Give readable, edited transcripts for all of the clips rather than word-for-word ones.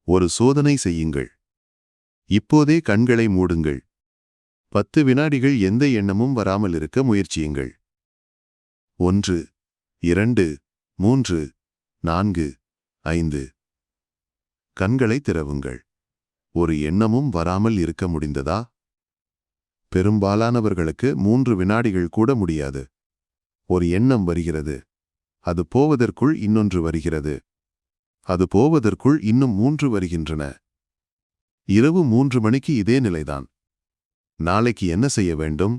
ஒரு சோதனை செய்யுங்கள். இப்போதே கண்களை மூடுங்கள். 10 வினாடிகள் எந்த எண்ணமும் வராமல் இருக்க முயற்சியுங்கள். 1 2 3 4 5. கண்களை திறவுங்கள். ஒரு எண்ணமும் வராமல் இருக்க முடிந்ததா? பெரும்பாலானவர்களுக்கு 3 வினாடிகள் கூட முடியாது. ஒரு எண்ணம் வருகிறது. அது போவதற்குள் இன்னொன்று வருகிறது. அது போவதற்குள் இன்னும் 3 வருகின்றன. இரவு 3 மணிக்கு இதே நிலைதான். நாளைக்கு என்ன செய்ய வேண்டும்?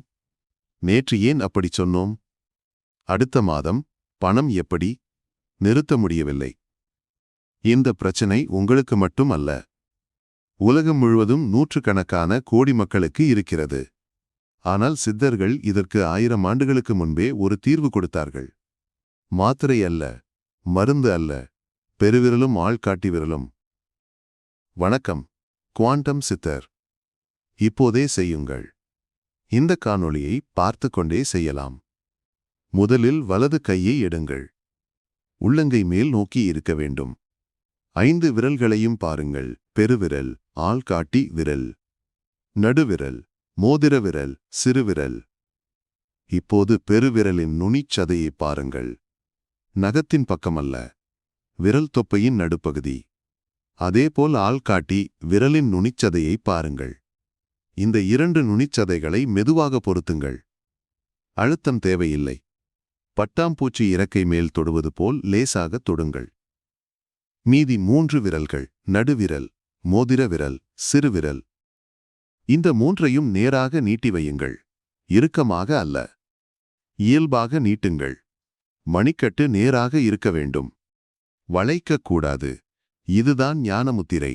நேற்று ஏன் அப்படி சொன்னோம்? அடுத்த மாதம் பணம் எப்படி? நிறுத்த முடியவில்லை. இந்த பிரச்சனை உங்களுக்கு மட்டும் அல்ல. உலகம் முழுவதும் நூற்றுக்கணக்கான கோடி மக்களுக்கு இருக்கிறது. ஆனால் சித்தர்கள் இதற்கு 1000 ஆண்டுகளுக்கு முன்பே ஒரு தீர்வு கொடுத்தார்கள். மாத்திரை அல்ல, மருந்து அல்ல, பெருவிரலும் ஆள்காட்டி விரலும். வணக்கம், குவாண்டம் சித்தர். இப்போதே செய்யுங்கள். இந்த காணொளியை பார்த்து கொண்டே செய்யலாம். முதலில் வலது கையை எடுங்கள். உள்ளங்கை மேல் நோக்கி இருக்க வேண்டும். 5 விரல்களையும் பாருங்கள். பெருவிரல், ஆள்காட்டி விரல், நடுவிரல், மோதிர விரல், சிறுவிரல். இப்போது பெருவிரலின் நுனிச்சதையை பாருங்கள். நகத்தின் பக்கமல்ல, விரல் தொப்பையின் நடுப்பகுதி. அதேபோல் ஆள்காட்டி விரலின் நுனிச்சதையை பாருங்கள். இந்த 2 நுனிச்சதைகளை மெதுவாக பொருத்துங்கள். அழுத்தம் தேவையில்லை. பட்டாம்பூச்சி இறக்கை மேல் தொடுவது போல் லேசாக தொடுங்கள். மீதி 3 விரல்கள், நடுவிரல், மோதிர விரல், சிறுவிரல். இந்த 3ஐயும் நேராக நீட்டி வையுங்கள். இறுக்கமாக அல்ல, இயல்பாக நீட்டுங்கள். மணிக்கட்டு நேராக இருக்க வேண்டும். வளைக்கக்கூடாது. இதுதான் ஞானமுத்திரை.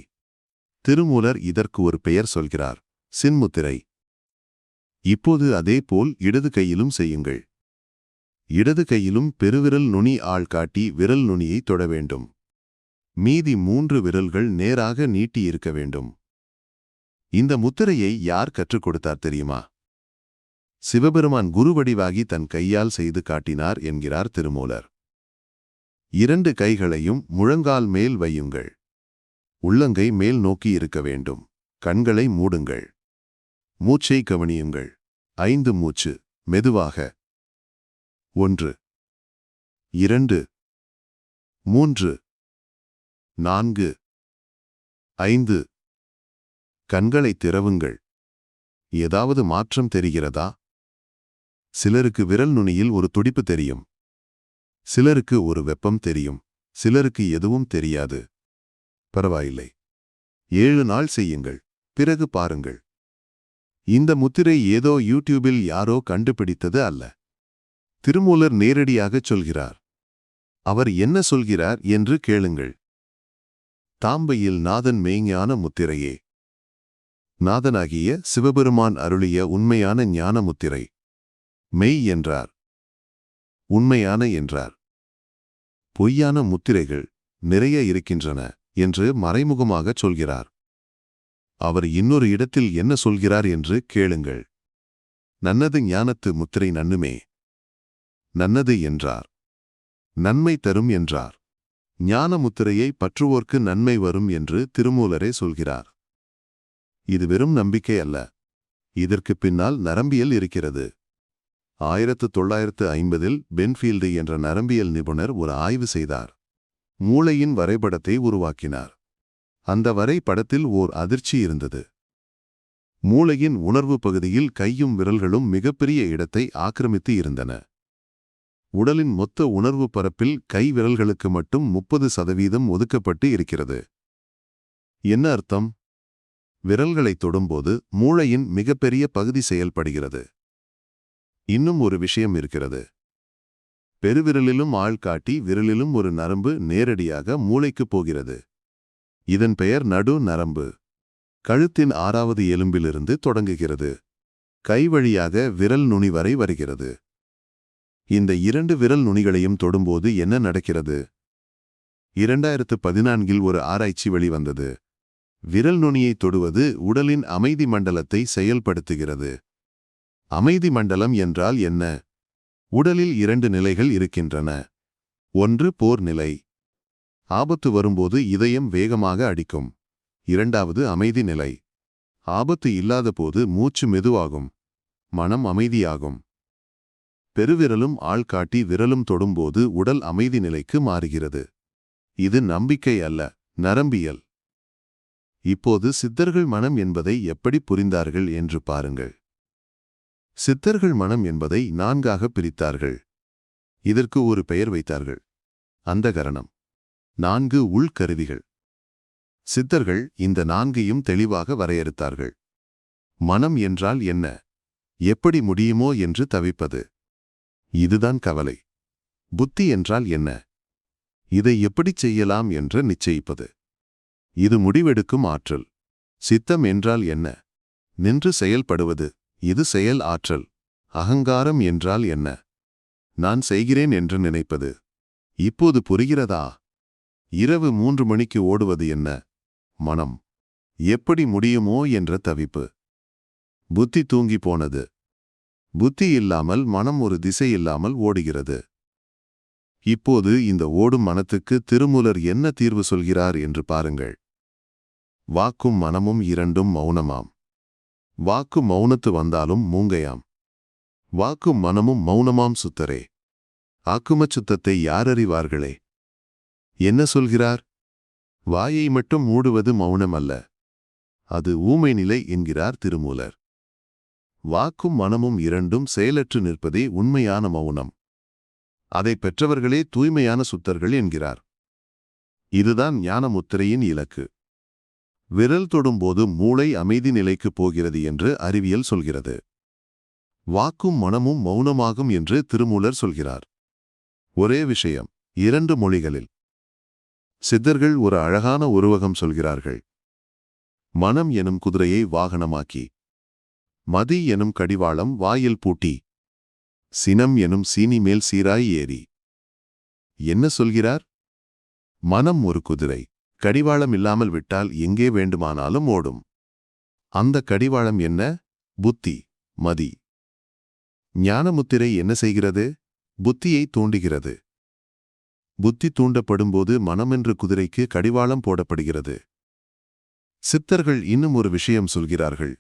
திருமூலர் இதற்கு ஒரு பெயர் சொல்கிறார், சின்முத்திரை. இப்போது அதேபோல் இடது கையிலும் செய்யுங்கள். இடது கையிலும் பெருவிரல் நுனி ஆள்காட்டி விரல் நுனியை தொட வேண்டும். மீதி 3 விரல்கள் நேராக நீட்டி இருக்க வேண்டும். இந்த முத்திரையை யார் கற்றுக் கொடுத்தார் தெரியுமா? சிவபெருமான் குருவடிவாகி தன் கையால் செய்து காட்டினார் என்கிறார் திருமூலர். 2 கைகளையும் முழங்கால் மேல் வையுங்கள். உள்ளங்கை மேல் நோக்கி இருக்க வேண்டும். கண்களை மூடுங்கள். மூச்சை கவனியுங்கள். 5 மூச்சு, மெதுவாக. 1 2 3 4 5. கண்களை திறவுங்கள். ஏதாவது மாற்றம் தெரிகிறதா? சிலருக்கு விரல் நுனியில் ஒரு துடிப்பு தெரியும். சிலருக்கு ஒரு வெப்பம் தெரியும். சிலருக்கு எதுவும் தெரியாது. பரவாயில்லை. 7 நாள் செய்யுங்கள். பிறகு பாருங்கள். இந்த முத்திரை ஏதோ யூடியூபில் யாரோ கண்டுபிடித்தது அல்ல. திருமூலர் நேரடியாகச் சொல்கிறார். அவர் என்ன சொல்கிறார் என்று கேளுங்கள். தாம்பையில் நாதன் மெய்ஞான முத்திரையே. நாதனாகிய சிவபெருமான் அருளிய உண்மையான ஞான முத்திரை. மெய் என்றார், உண்மையான என்றார். பொய்யான முத்திரைகள் நிறைய இருக்கின்றன என்று மறைமுகமாகச் சொல்கிறார். அவர் இன்னொரு இடத்தில் என்ன சொல்கிறார் என்று கேளுங்கள். நன்னது ஞானத்து முத்திரை நன்னுமே. நன்னது என்றார். நன்மை தரும் என்றார். ஞான முத்திரையை பற்றுவோர்க்கு நன்மை வரும் என்று திருமூலரே சொல்கிறார். இது வெறும் நம்பிக்கை அல்ல. இதற்கு பின்னால் நரம்பியல் இருக்கிறது. 1950இல் பென்ஃபீல்டு என்ற நரம்பியல் நிபுணர் ஒரு ஆய்வு செய்தார். மூளையின் வரைபடத்தை உருவாக்கினார். அந்த வரைபடத்தில் ஓர் அதிர்ச்சி இருந்தது. மூளையின் உணர்வு பகுதியில் கையும் விரல்களும் மிகப்பெரிய இடத்தை ஆக்கிரமித்து இருந்தன. உடலின் மொத்த உணர்வு பரப்பில் கை விரல்களுக்கு மட்டும் 30% ஒதுக்கப்பட்டு இருக்கிறது. என்ன அர்த்தம்? விரல்களை தொடும்போது மூளையின் மிகப்பெரிய பகுதி செயல்படுகிறது. இன்னும் ஒரு விஷயம் இருக்கிறது. பெருவிரலிலும் ஆள்காட்டி விரலிலும் ஒரு நரம்பு நேரடியாக மூளைக்கு போகிறது. இதன் பெயர் நடு நரம்பு. கழுத்தின் 6வது எலும்பிலிருந்து தொடங்குகிறது. கை வழியாக விரல் நுனி வரை வருகிறது. இந்த 2 விரல் நுனிகளையும் தொடும்போது என்ன நடக்கிறது? 2014இல் ஒரு ஆராய்ச்சி வெளிவந்தது. விரல் நுனியை தொடுவது உடலின் அமைதி மண்டலத்தை செயல்படுத்துகிறது. அமைதி மண்டலம் என்றால் என்ன? உடலில் 2 நிலைகள் இருக்கின்றன. ஒன்று போர் நிலை. ஆபத்து வரும்போது இதயம் வேகமாக அடிக்கும். இரண்டாவது அமைதி நிலை. ஆபத்து இல்லாதபோது மூச்சு மெதுவாகும், மனம் அமைதியாகும். பெருவிரலும் ஆள்காட்டி விரலும் தொடும்போது உடல் அமைதி நிலைக்கு மாறுகிறது. இது நம்பிக்கை அல்ல, நரம்பியல். இப்போது சித்தர்கள் மனம் என்பதை எப்படி புரிந்தார்கள் என்று பாருங்கள். சித்தர்கள் மனம் என்பதை 4ஆக பிரித்தார்கள். இதற்கு ஒரு பெயர் வைத்தார்கள், அந்தகரணம். 4 உள்கருவிகள். சித்தர்கள் இந்த 4ஐயும் தெளிவாக வரையறுத்தார்கள். மனம் என்றால் என்ன, எப்படி முடியுமோ என்று தவிப்பது, இதுதான் கவலை. புத்தி என்றால் என்ன, இதை எப்படிச் செய்யலாம் என்று நிச்சயிப்பது, இது முடிவெடுக்கும் ஆற்றல். சித்தம் என்றால் என்ன, நின்று செயல்படுவது, இது செயல் ஆற்றல். அகங்காரம் என்றால் என்ன, நான் செய்கிறேன் என்று நினைப்பது. இப்போது புரிகிறதா? இரவு 3 மணிக்கு ஓடுவது என்ன, மனம். எப்படி முடியுமோ என்ற தவிப்பு. புத்தி தூங்கி போனது. புத்தி இல்லாமல் மனம் ஒரு திசை இல்லாமல் ஓடுகிறது. இப்போது இந்த ஓடும் மனத்துக்கு திருமூலர் என்ன தீர்வு சொல்கிறார் என்று பாருங்கள். வாக்கும் மனமும் இரண்டும் மௌனமாம். வாக்கு மௌனத்து வந்தாலும் மூங்கையாம். வாக்கும் மனமும் மௌனமாம் சுத்தரே. ஆக்குமச் சுத்தத்தை யாரறிவார்களே? என்ன சொல்கிறார்? வாயை மட்டும் மூடுவது மௌனம் அல்ல, அது ஊமை நிலை என்கிறார் திருமூலர். வாக்கும் மனமும் இரண்டும் செயலற்று நிற்பதே உண்மையான மௌனம். அதை பெற்றவர்களே தூய்மையான சுத்தர்கள் என்கிறார். இதுதான் ஞானமுத்திரையின் இலக்கு. விரல் தொடும்போது மூளை அமைதி நிலைக்கு போகிறது என்று அறிவியல் சொல்கிறது. வாக்கும் மனமும் மௌனமாகும் என்று திருமூலர் சொல்கிறார். ஒரே விஷயம், 2 மொழிகளில். சித்தர்கள் ஒரு அழகான உருவகம் சொல்கிறார்கள். மனம் எனும் குதிரையை வாகனமாக்கி, மதி எனும் கடிவாளம் வாயில் பூட்டி, சினம் எனும் சீனி மேல் சீராய் ஏறி. என்ன சொல்கிறார்? மனம் ஒரு குதிரை, கடிவாளம் இல்லாமல் விட்டால் எங்கே வேண்டுமானாலும் ஓடும். அந்த கடிவாளம் என்ன? புத்தி, மதி. ஞானமுத்திரை என்ன செய்கிறது? புத்தியை தூண்டுகிறது. புத்தி தூண்டப்படும்போது மனமென்று குதிரைக்கு கடிவாளம் போடப்படுகிறது. சித்தர்கள் இன்னும் ஒரு விஷயம் சொல்கிறார்கள்.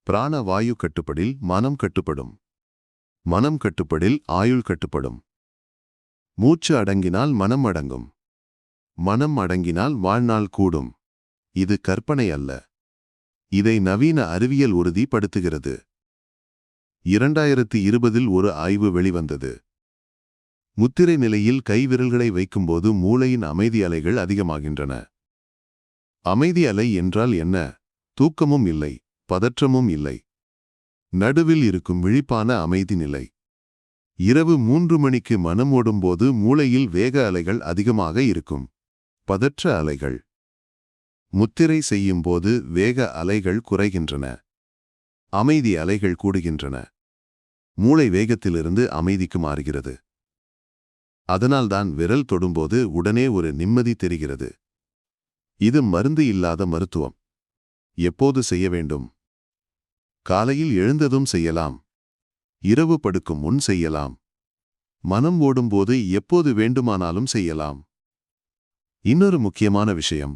பிராண வாயு கட்டுப்படில் மனம் கட்டுப்படும். மனம் கட்டுப்படில் ஆயுள் கட்டுப்படும். மூச்சு அடங்கினால் மனம் அடங்கும். மனம் அடங்கினால் வாழ்நாள் கூடும். இது கற்பனை அல்ல. இதை நவீன அறிவியல் உறுதிப்படுத்துகிறது. 2020 ஒரு ஆய்வு வெளிவந்தது. முத்திரை நிலையில் கைவிரல்களை வைக்கும்போது மூளையின் அமைதி அலைகள் அதிகமாகின்றன. அமைதி அலை என்றால் என்ன? தூக்கமும் இல்லை, பதற்றமும் இல்லை. நடுவில் இருக்கும் விழிப்பான அமைதி நிலை. இரவு 3 மணிக்கு மனம் ஓடும்போது மூளையில் வேக அலைகள் அதிகமாக இருக்கும், பதற்ற அலைகள். முத்திரை செய்யும்போது வேக அலைகள் குறைகின்றன, அமைதி அலைகள் கூடுகின்றன. மூளை வேகத்திலிருந்து அமைதிக்கு மாறுகிறது. அதனால்தான் விரல் தொடும்போது உடனே ஒரு நிம்மதி தெரிகிறது. இது மருந்து இல்லாத மருத்துவம். எப்போது செய்ய வேண்டும்? காலையில் எழுந்ததும் செய்யலாம், இரவு படுக்கும் முன் செய்யலாம், மனம் ஓடும்போது எப்போது வேண்டுமானாலும் செய்யலாம். இன்னொரு முக்கியமான விஷயம்,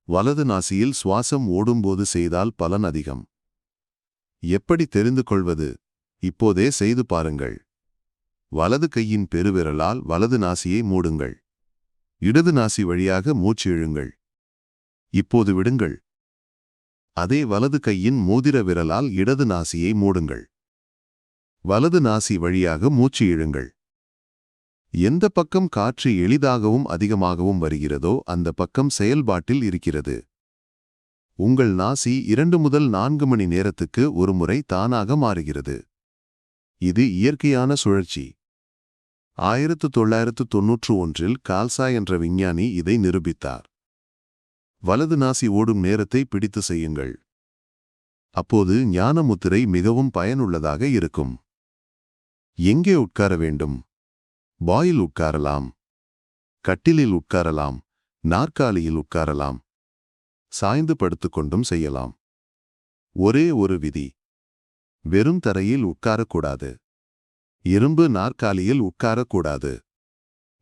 வலது நாசியில் சுவாசம் ஓடும்போது செய்தால் பலன் அதிகம். எப்படி தெரிந்து கொள்வது? இப்போதே செய்து பாருங்கள். வலது கையின் பெருவிரலால் வலது நாசியை மூடுங்கள். இடது நாசி வழியாக மூச்சு இழுங்கள். இப்போது விடுங்கள். அதே வலது கையின் மோதிர விரலால் இடது நாசியை மூடுங்கள். வலது நாசி வழியாக மூச்சு இழுங்கள். எந்த பக்கம் காற்று எளிதாகவும் அதிகமாகவும் வருகிறதோ அந்த பக்கம் செயல்பாட்டில் இருக்கிறது. உங்கள் நாசி 2 முதல் 4 மணி நேரத்துக்கு ஒரு முறை தானாக மாறுகிறது. இது இயற்கையான சுழற்சி. 1991 கால்சா என்ற விஞ்ஞானி இதை நிரூபித்தார். வலது நாசி ஓடும் நேரத்தை பிடித்து செய்யுங்கள். அப்போது ஞானமுத்திரை மிகவும் பயனுள்ளதாக இருக்கும். எங்கே உட்கார வேண்டும்? பாயில் உட்காரலாம், கட்டிலில் உட்காரலாம், நாற்காலியில் உட்காரலாம், சாய்ந்து படுத்துக்கொண்டும் செய்யலாம். ஒரே ஒரு விதி, வெறும் தரையில் உட்காரக்கூடாது, இரும்பு நாற்காலியில் உட்காரக்கூடாது.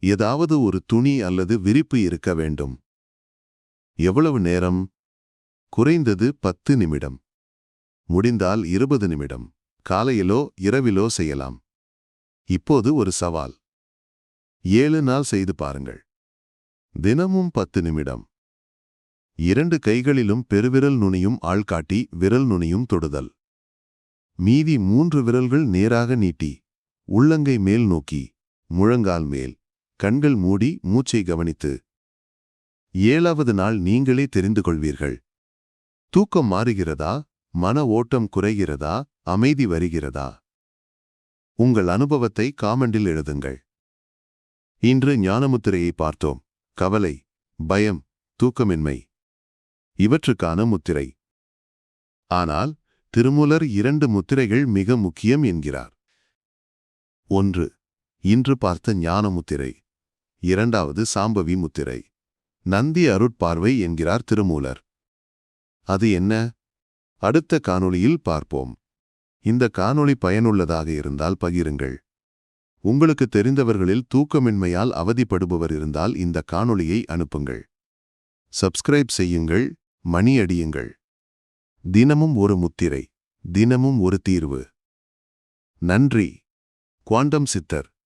ஏதாவது ஒரு துணி அல்லது விரிப்பு இருக்க வேண்டும். எவ்வளவு நேரம்? குறைந்தது 10 நிமிடம். முடிந்தால் 20 நிமிடம். காலையிலோ இரவிலோ செய்யலாம். இப்போது ஒரு சவால். 7 நாள் செய்து பாருங்கள். தினமும் 10 நிமிடம். 2 கைகளிலும் பெருவிரல் நுனியும் ஆள்காட்டி விரல் நுனியும் தொடுதல். மீதி 3 விரல்கள் நேராக நீட்டி, உள்ளங்கை மேல் நோக்கி, முழங்கால் மேல், கண்கள் மூடி மூச்சை கவனித்து. 7வது நாள் நீங்களே தெரிந்து கொள்வீர்கள். தூக்கம் மாறுகிறதா? மன ஓட்டம் குறைகிறதா? அமைதி வருகிறதா? உங்கள் அனுபவத்தை காமெண்டில் எழுதுங்கள். இன்று ஞானமுத்திரையை பார்த்தோம். கவலை, பயம், தூக்கமின்மை இவற்றுக்கான முத்திரை. ஆனால் திருமூலர் 2 முத்திரைகள் மிக முக்கியம் என்கிறார். 1. இன்று பார்த்த ஞான முத்திரை. 2வது சாம்பவி முத்திரை. நந்தி அருட்பார்வை என்கிறார் திருமூலர். அது என்ன? அடுத்த காணொளியில் பார்ப்போம். இந்த காணொளி பயனுள்ளதாக இருந்தால் பகிருங்கள். உங்களுக்கு தெரிந்தவர்களில் தூக்கமின்மையால் அவதிப்படுபவர் இருந்தால் இந்த காணொளியை அனுப்புங்கள். சப்ஸ்கிரைப் செய்யுங்கள், மணி அடியுங்கள். தினமும் ஒரு முத்திரை, தினமும் ஒரு தீர்வு. நன்றி. குவாண்டம் சித்தர்.